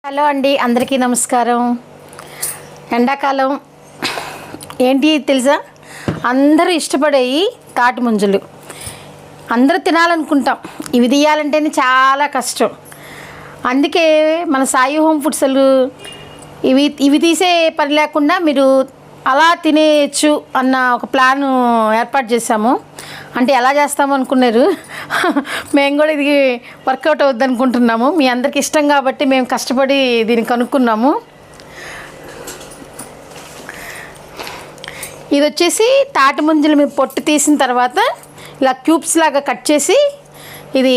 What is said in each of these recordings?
Hello అండి, అందరికీ నమస్కారం. ఎండాకాలం ఏంటి తెలుసా? అందరూ ఇష్టపడేవి తాటి ముంజలు. అందరూ తినాలనుకుంటాం, ఇవి తీయాలంటేనే చాలా కష్టం. అందుకే మన సాయి హోమ్ ఫుడ్స్లు ఇవి తీసే పని లేకుండా మీరు అలా తినేయచ్చు అన్న ఒక ప్లాన్ ఏర్పాటు చేశాము. అంటే ఎలా చేస్తాము అనుకున్నారు. మేము కూడా ఇది వర్కౌట్ అవుద్ది అనుకుంటున్నాము. మీ అందరికి ఇష్టం కాబట్టి మేము కష్టపడి దీన్ని కనుక్కున్నాము. ఇది వచ్చేసి తాటి ముంజలు మీరు పొట్టు తీసిన తర్వాత ఇలా క్యూబ్స్ లాగా కట్ చేసి ఇది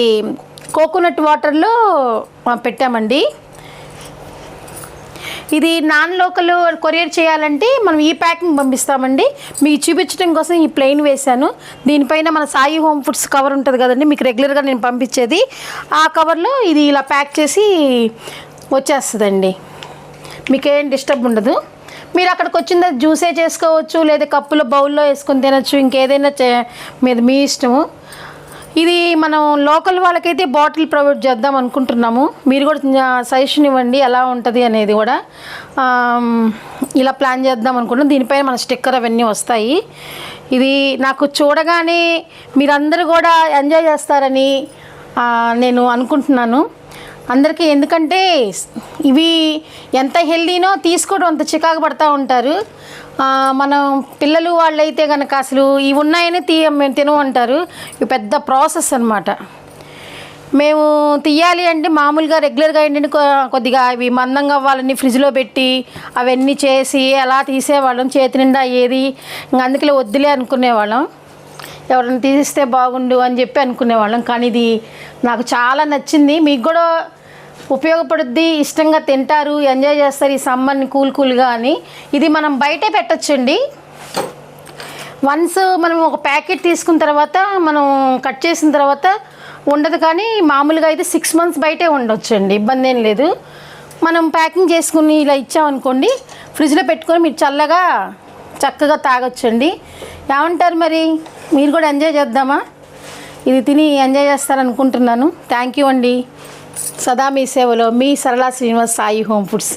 కోకోనట్ వాటర్లో పెట్టామండి. ఇది నాన్ లోకల్ కొరియర్ చేయాలంటే మనం ఈ ప్యాకింగ్ పంపిస్తామండి. మీకు చూపించడం కోసం ఈ ప్లెయిన్ వేశాను. దీనిపైన మన సాయి హోమ్ ఫుడ్స్ కవర్ ఉంటుంది కదండి, మీకు రెగ్యులర్గా నేను పంపించేది. ఆ కవర్లో ఇది ఇలా ప్యాక్ చేసి వచ్చేస్తుందండి. మీకేం డిస్టర్బ్ ఉండదు. మీరు అక్కడికి వచ్చిందా జ్యూసే చేసుకోవచ్చు, లేదా కప్పులో బౌల్లో వేసుకొని తినచ్చు, ఇంకేదైనా మీ ఇష్టము. ఇది మనం లోకల్ వాళ్ళకైతే బాటిల్ ప్రొవైడ్ చేద్దాం అనుకుంటున్నాము. మీరు కూడా సజెషన్ ఇవ్వండి ఎలా ఉంటుంది అనేది కూడా. ఇలా ప్లాన్ చేద్దాం అనుకుంటున్నాం. దీనిపైన మన స్టిక్కర్ అవన్నీ వస్తాయి. ఇది నాకు చూడగానే మీరందరూ కూడా ఎంజాయ్ చేస్తారని నేను అనుకుంటున్నాను అందరికీ. ఎందుకంటే ఇవి ఎంత హెల్దీనో తీసుకోవడం అంత చికాకు పడుతూ ఉంటారు. మనం పిల్లలు వాళ్ళైతే కనుక అసలు ఇవి ఉన్నాయని మేము తినమంటారు. ఇవి పెద్ద ప్రాసెస్ అన్నమాట. మేము తీయాలి అంటే మామూలుగా రెగ్యులర్గా ఏంటంటే కొద్దిగా ఇవి మందంగా అవ్వాలని ఫ్రిడ్జ్లో పెట్టి అవన్నీ చేసి అలా తీసేవాళ్ళం. చేతి నిండా ఏది ఇంక అందుకలే వద్దులే అనుకునేవాళ్ళం. ఎవరైనా తీస్తే బాగుండు అని చెప్పి అనుకునేవాళ్ళం. కానీ ఇది నాకు చాలా నచ్చింది. మీకు కూడా ఉపయోగపడుద్ది, ఇష్టంగా తింటారు, ఎంజాయ్ చేస్తారు ఈ సమ్మర్ని కూల్గా అని. ఇది మనం బయటే పెట్టచ్చండి. వన్స్ మనం ఒక ప్యాకెట్ తీసుకున్న తర్వాత మనం కట్ చేసిన తర్వాత ఉండదు. కానీ మామూలుగా అయితే 6 months బయటే ఉండొచ్చండి, ఇబ్బంది ఏం లేదు. మనం ప్యాకింగ్ చేసుకుని ఇలా ఇచ్చామనుకోండి, ఫ్రిడ్జ్లో పెట్టుకొని మీరు చక్కగా తాగొచ్చండి. ఏమంటారు మరి? మీరు కూడా ఎంజాయ్ చేద్దామా? ఇది తిని ఎంజాయ్ చేస్తారనుకుంటున్నాను. థ్యాంక్ యూ అండి. సదా మీ సేవలో మీ సరళ శ్రీనివాస్, సాయి హోమ్ ఫుడ్స్.